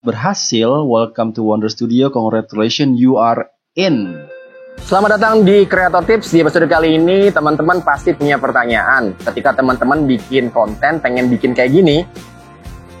Berhasil, welcome to Wonder Studio, congratulations, you are in. Selamat datang di Creator Tips. Di episode kali ini, teman-teman pasti punya pertanyaan. Ketika teman-teman bikin konten, pengen bikin kayak gini,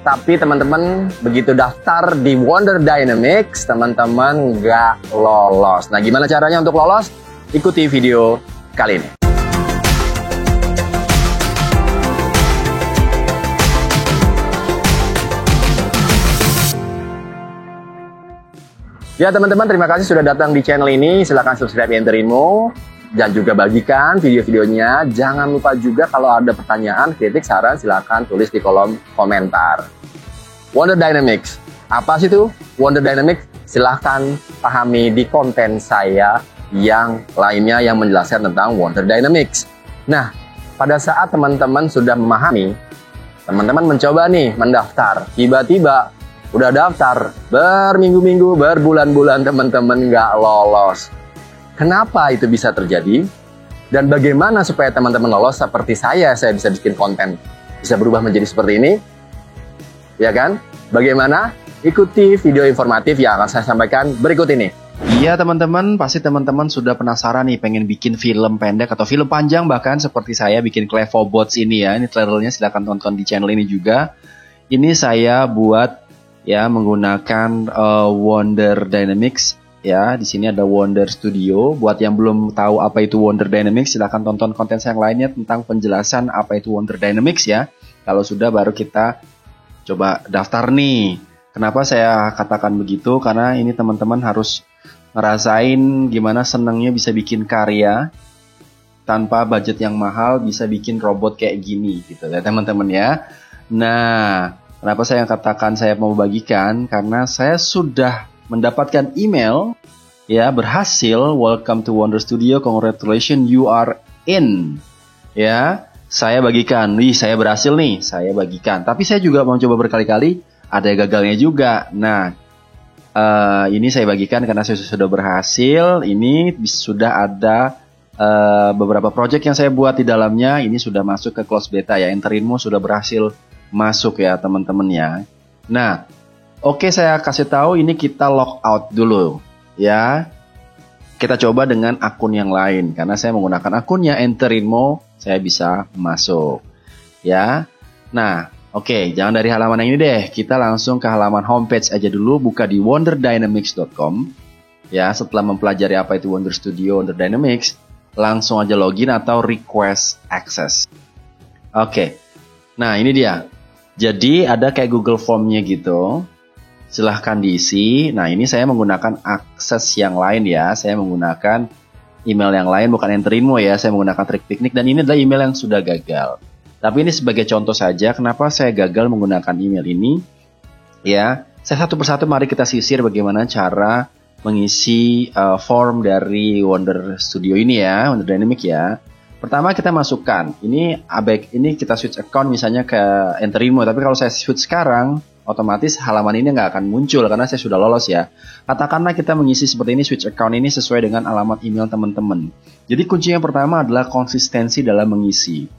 tapi teman-teman begitu daftar di Wonder Dynamics, teman-teman nggak lolos. Nah, gimana caranya untuk lolos? Ikuti video kali ini. Ya teman-teman, terima kasih sudah datang di channel ini. Silahkan subscribe Enterinmo dan juga bagikan video-videonya. Jangan lupa juga kalau ada pertanyaan, kritik, saran, silahkan tulis di kolom komentar. Wonder Dynamics, apa sih itu Wonder Dynamics? Silahkan pahami di konten saya yang lainnya yang menjelaskan tentang Wonder Dynamics. Nah, pada saat teman-teman sudah memahami, teman-teman mencoba nih mendaftar, tiba-tiba udah daftar, berminggu-minggu, berbulan-bulan teman-teman nggak lolos. Kenapa itu bisa terjadi? Dan bagaimana supaya teman-teman lolos seperti saya bisa bikin konten, bisa berubah menjadi seperti ini? Ya kan? Bagaimana? Ikuti video informatif yang akan saya sampaikan berikut ini. Iya teman-teman, pasti teman-teman sudah penasaran nih pengen bikin film pendek atau film panjang bahkan seperti saya bikin Clevobots ini ya. Ini trailernya silahkan tonton di channel ini juga. Ini saya buat ya menggunakan Wonder Dynamics ya. Di sini ada Wonder Studio. Buat yang belum tahu apa itu Wonder Dynamics, silahkan tonton konten saya yang lainnya tentang penjelasan apa itu Wonder Dynamics ya. Kalau sudah baru kita coba daftar nih. Kenapa saya katakan begitu? Karena ini teman-teman harus ngerasain gimana senangnya bisa bikin karya tanpa budget yang mahal, bisa bikin robot kayak gini gitu ya teman-teman ya. Nah, kenapa saya katakan saya mau bagikan? Karena saya sudah mendapatkan email ya, berhasil, welcome to Wonder Studio, congratulations, you are in. Ya, saya bagikan. Saya berhasil nih, saya bagikan. Tapi saya juga mau coba berkali-kali, ada gagalnya juga. Nah, ini saya bagikan karena saya sudah berhasil. Ini sudah ada beberapa project yang saya buat di dalamnya. Ini sudah masuk ke close beta ya. Enterinmo sudah berhasil masuk ya teman-teman ya. Nah, oke, saya kasih tahu ini kita log out dulu ya. Kita coba dengan akun yang lain karena saya menggunakan akunnya Enterinmo, saya bisa masuk ya. Nah, oke, jangan dari halaman yang ini deh. Kita langsung ke halaman homepage aja dulu, buka di wonderdynamics.com ya. Setelah mempelajari apa itu Wonder Studio, Wonder Dynamics, langsung aja login atau request access. Oke. Nah, ini dia. Jadi ada kayak Google Form-nya gitu. Silahkan diisi. Nah, ini saya menggunakan akses yang lain ya. Saya menggunakan email yang lain, bukan Enterinmo ya. Saya menggunakan Trik Piknik dan ini adalah email yang sudah gagal. Tapi ini sebagai contoh saja kenapa saya gagal menggunakan email ini. Ya, saya satu persatu mari kita sisir bagaimana cara mengisi form dari Wonder Studio ini ya, Wonder Dynamics ya. Pertama kita masukkan, ini kita switch account misalnya ke Enterinmo, tapi kalau saya switch sekarang, otomatis halaman ini nggak akan muncul karena saya sudah lolos ya. Katakanlah kita mengisi seperti ini, switch account ini sesuai dengan alamat email teman-teman. Jadi kunci yang pertama adalah konsistensi dalam mengisi.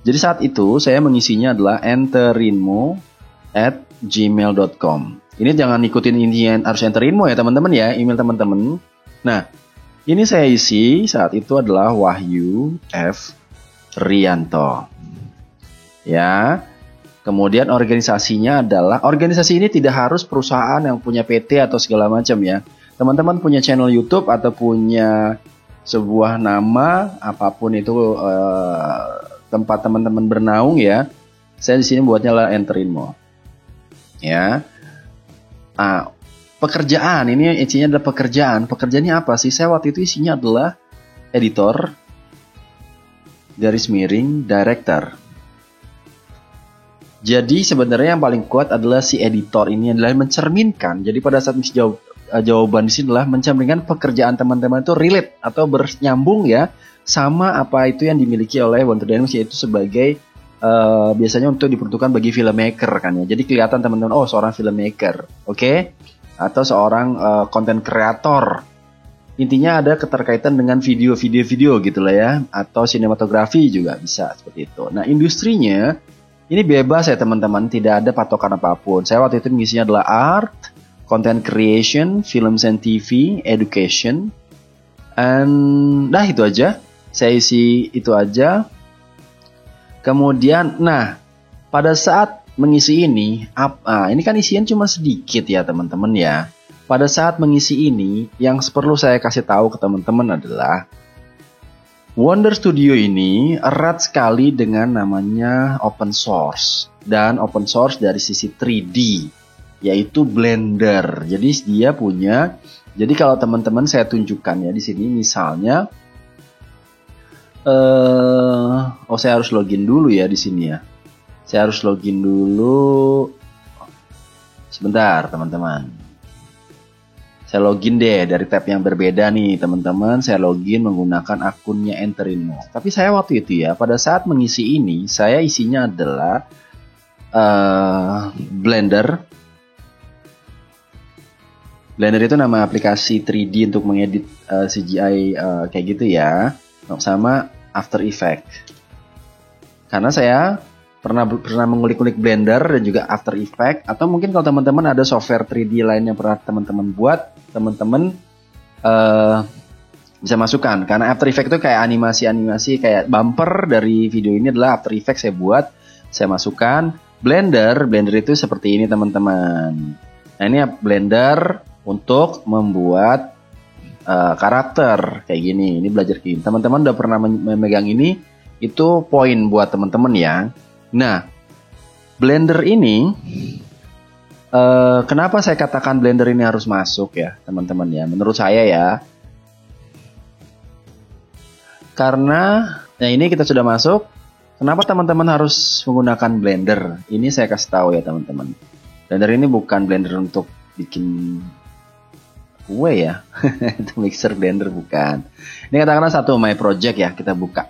Jadi saat itu saya mengisinya adalah enterinmo@gmail.com. Ini jangan ikutin ini harus Enterinmo ya teman-teman ya, email teman-teman. Nah, ini saya isi saat itu adalah Wahyu F. Rianto. Ya. Kemudian organisasinya adalah, organisasi ini tidak harus perusahaan yang punya PT atau segala macam ya. Teman-teman punya channel YouTube atau punya sebuah nama, apapun itu tempat teman-teman bernaung ya. Saya di sini buatnya lah Enterinmo. Ya. Nah, pekerjaan, ini isinya adalah pekerjaan. Pekerjaannya apa sih? Saya waktu itu isinya adalah editor, garis miring, director. Jadi sebenarnya yang paling kuat adalah si editor ini adalah mencerminkan. Jadi pada saat misi jawaban di sini adalah mencerminkan pekerjaan teman-teman itu relate atau bernyambung ya sama apa itu yang dimiliki oleh Wonder Dynamics, yaitu sebagai biasanya untuk diperuntukkan bagi filmmaker kan ya. Jadi kelihatan teman-teman, oh seorang filmmaker, oke? Atau seorang content creator. Intinya ada keterkaitan dengan video gitu lah ya, atau sinematografi juga bisa seperti itu. Nah, industrinya ini bebas ya teman-teman, tidak ada patokan apapun. Saya waktu itu mengisinya adalah art, content creation, films and TV, education, and itu aja. Saya isi itu aja. Kemudian, pada saat mengisi ini, ini kan isian cuma sedikit ya teman-teman ya. Pada saat mengisi ini, yang perlu saya kasih tahu ke teman-teman adalah Wonder Studio ini erat sekali dengan namanya open source. Dan open source dari sisi 3D, yaitu Blender. Jadi dia punya, jadi kalau teman-teman saya tunjukkan ya di sini misalnya, saya harus login dulu ya di sini ya. Saya harus login dulu. Sebentar teman-teman. Saya login deh dari tab yang berbeda nih teman-teman. Saya login menggunakan akunnya Enterinmo. Tapi saya waktu itu ya, pada saat mengisi ini, saya isinya adalah Blender. Blender itu nama aplikasi 3D untuk mengedit CGI kayak gitu ya. Sama After Effects. Karena saya pernah mengulik-ulik Blender dan juga After Effects, atau mungkin kalau teman-teman ada software 3D lain yang pernah teman-teman buat, teman-teman bisa masukkan. Karena After Effects itu kayak animasi-animasi, kayak bumper dari video ini adalah After Effects saya buat, saya masukkan. Blender itu seperti ini teman-teman. Nah ini Blender untuk membuat karakter kayak gini. Ini belajar gini. Teman-teman udah pernah memegang ini, itu poin buat teman-teman ya. Nah, Blender ini kenapa saya katakan Blender ini harus masuk ya, teman-teman ya? Menurut saya ya. Karena ini kita sudah masuk. Kenapa teman-teman harus menggunakan Blender? Ini saya kasih tahu ya, teman-teman. Blender ini bukan Blender untuk bikin kue ya. Itu mixer blender bukan. Ini katakanlah satu my project ya, kita buka.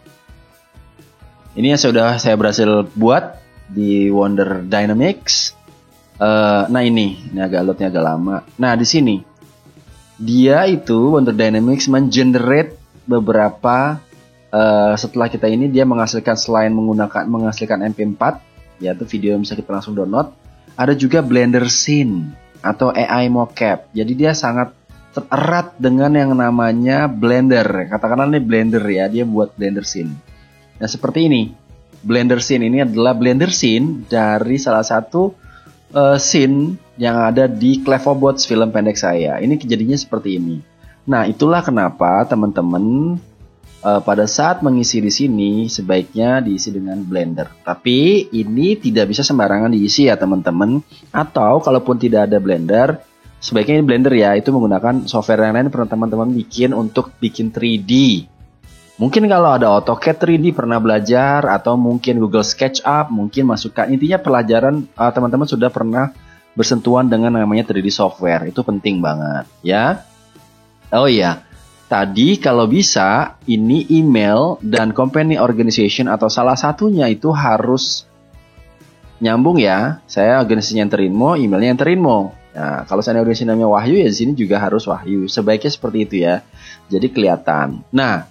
Ini yang sudah saya berhasil buat di Wonder Dynamics. Ini agak loadnya agak lama. Nah di sini dia itu Wonder Dynamics mengenerate beberapa setelah kita ini dia menghasilkan, selain menghasilkan MP4 yaitu video yang bisa kita langsung download, ada juga Blender Scene atau AI mocap. Jadi dia sangat erat dengan yang namanya Blender. Katakanlah ini Blender ya, dia buat Blender Scene. Nah seperti ini, Blender Scene ini adalah Blender Scene dari salah satu scene yang ada di Clevobots film pendek saya. Ini kejadiannya seperti ini. Nah itulah kenapa teman-teman pada saat mengisi di sini sebaiknya diisi dengan Blender. Tapi ini tidak bisa sembarangan diisi ya teman-teman. Atau kalaupun tidak ada Blender, sebaiknya Blender ya itu menggunakan software yang lain pernah teman-teman bikin untuk bikin 3D. Mungkin kalau ada AutoCAD 3D pernah belajar, atau mungkin Google SketchUp, mungkin masukkan. Intinya pelajaran teman-teman sudah pernah bersentuhan dengan namanya 3D software. Itu penting banget ya. Oh iya, tadi kalau bisa ini email dan company organization atau salah satunya itu harus nyambung ya. Saya organisasinya Enterinmo, emailnya Enterinmo. Nah, kalau saya organisasi namanya Wahyu ya di sini juga harus Wahyu. Sebaiknya seperti itu ya. Jadi kelihatan. Nah,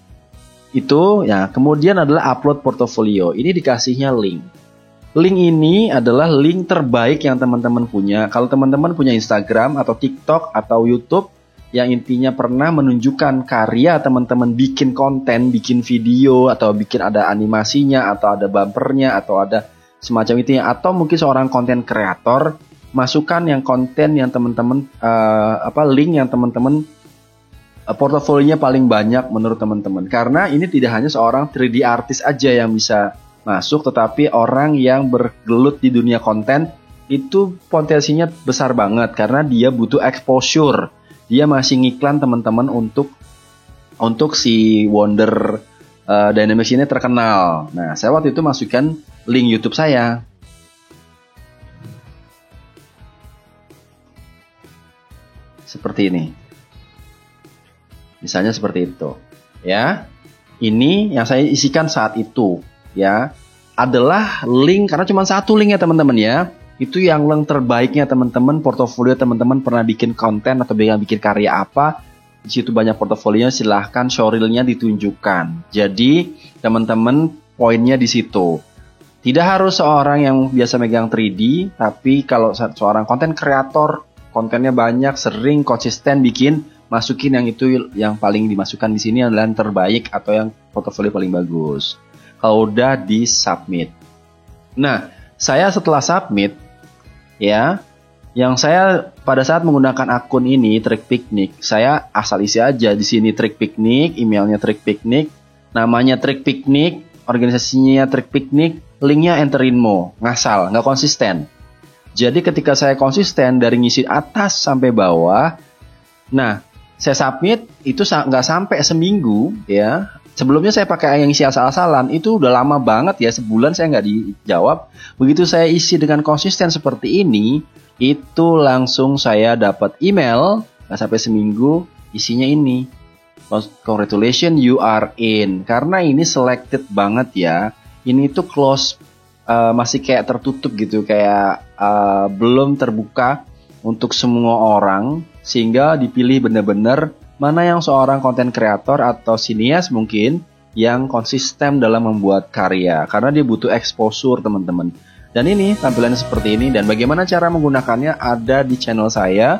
itu ya. Kemudian adalah upload portofolio. Ini dikasihnya link. Link ini adalah link terbaik yang teman-teman punya. Kalau teman-teman punya Instagram atau TikTok atau YouTube yang intinya pernah menunjukkan karya teman-teman, bikin konten, bikin video, atau bikin ada animasinya, atau ada bumpernya, atau ada semacam itu ya. Atau mungkin seorang konten kreator, masukkan yang konten yang teman-teman link yang teman-teman portofolionya paling banyak menurut teman-teman. Karena ini tidak hanya seorang 3D artis aja yang bisa masuk, tetapi orang yang bergelut di dunia konten itu potensinya besar banget karena dia butuh exposure. Dia masih ngiklan teman-teman untuk si Wonder Dynamics ini terkenal. Nah, saya waktu itu masukkan link YouTube saya. Seperti ini. Misalnya seperti itu. Ya. Ini yang saya isikan saat itu. Ya. Adalah link, karena cuma satu link ya teman-teman ya. Itu yang link terbaiknya teman-teman, portofolio teman-teman pernah bikin konten atau bikin karya apa. Di situ banyak portofolionya, silahkan showreel-nya ditunjukkan. Jadi teman-teman poinnya di situ. Tidak harus seorang yang biasa megang 3D, tapi kalau seorang konten kreator kontennya banyak, sering, konsisten bikin, masukin yang itu yang paling dimasukkan di sini adalah yang terbaik atau yang portofolio paling bagus. Kalau udah di submit. Nah, saya setelah submit ya, yang saya pada saat menggunakan akun ini Trik Piknik, saya asal isi aja di sini Trik Piknik, emailnya Trik Piknik, namanya Trik Piknik, organisasinya Trik Piknik, linknya Enterinmo, ngasal, nggak konsisten. Jadi ketika saya konsisten dari ngisi atas sampai bawah, nah saya submit itu nggak sampai seminggu ya. Sebelumnya saya pakai yang isi asal-asalan, itu udah lama banget ya, sebulan saya nggak dijawab. Begitu saya isi dengan konsisten seperti ini, itu langsung saya dapat email, nggak sampai seminggu, isinya ini. Congratulations, you are in. Karena ini selected banget ya. Ini tuh close, masih kayak tertutup gitu, kayak belum terbuka untuk semua orang, sehingga dipilih benar-benar mana yang seorang konten kreator atau sinias mungkin yang konsisten dalam membuat karya, karena dia butuh exposure teman-teman. Dan ini tampilannya seperti ini, dan bagaimana cara menggunakannya ada di channel saya,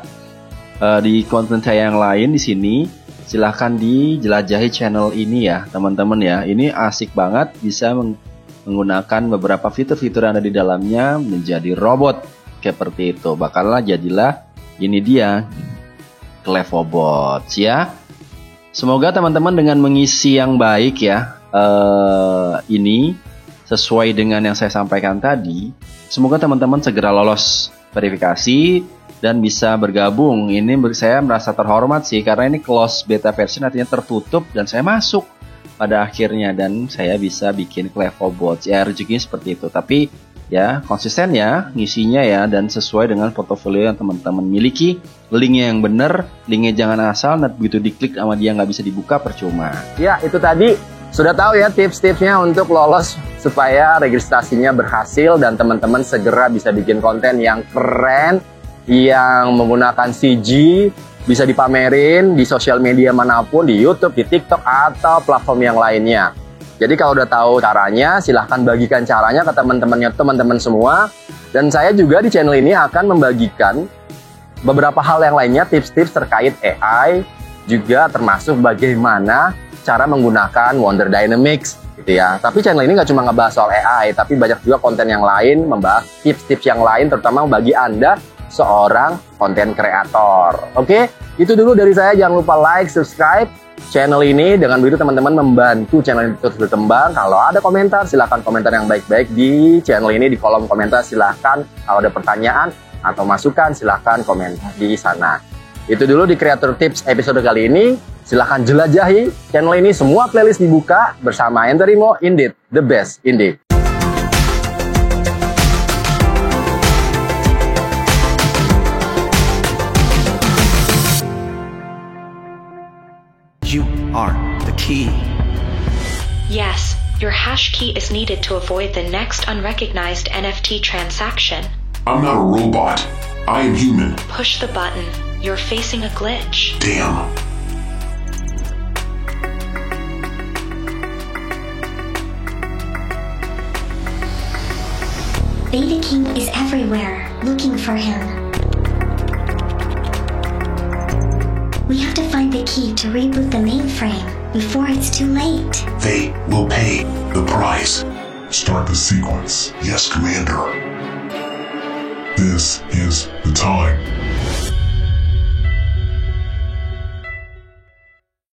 di konten saya yang lain di sini. Silahkan dijelajahi channel ini ya teman-teman ya. Ini asik banget, bisa menggunakan beberapa fitur-fitur yang ada di dalamnya menjadi robot seperti itu. Jadilah ini dia Clevobots ya. Semoga teman-teman dengan mengisi yang baik ya, ini sesuai dengan yang saya sampaikan tadi, semoga teman-teman segera lolos verifikasi dan bisa bergabung. Ini saya merasa terhormat sih, karena ini close beta version, artinya tertutup, dan saya masuk pada akhirnya dan saya bisa bikin Clevobots ya. Rezekinya seperti itu, tapi ya konsisten ya ngisinya ya, dan sesuai dengan portofolio yang teman-teman miliki. Linknya yang benar, linknya jangan asal, nah begitu diklik sama dia nggak bisa dibuka, percuma. Ya, itu tadi sudah tahu ya tips-tipsnya untuk lolos supaya registrasinya berhasil dan teman-teman segera bisa bikin konten yang keren, yang menggunakan CG, bisa dipamerin di sosial media manapun, di YouTube, di TikTok, atau platform yang lainnya. Jadi kalau udah tahu caranya, silahkan bagikan caranya ke teman-teman semua. Dan saya juga di channel ini akan membagikan beberapa hal yang lainnya, tips-tips terkait AI, juga termasuk bagaimana cara menggunakan Wonder Dynamics gitu ya. Tapi channel ini nggak cuma ngebahas soal AI, tapi banyak juga konten yang lain, membahas tips-tips yang lain, terutama bagi Anda seorang konten kreator. Oke, itu dulu dari saya. Jangan lupa like, subscribe channel ini. Dengan begitu teman-teman membantu channel ini terus berkembang. Kalau ada komentar, silahkan komentar yang baik-baik di channel ini, di kolom komentar. Silahkan kalau ada pertanyaan atau masukan, silahkan komentar di sana. Itu dulu di Creator Tips episode kali ini. Silahkan jelajahi channel ini, semua playlist dibuka bersama Enterinmo. Indeed, the best indeed. You are the key. Yes, your hash key is needed to avoid the next unrecognized NFT transaction. I'm not a robot. I am human. Push the button. You're facing a glitch. Damn. Beta King is everywhere, looking for him. We have to find the key to reboot the mainframe before it's too late. They will pay the price. Start the sequence. Yes, Commander. This is the time.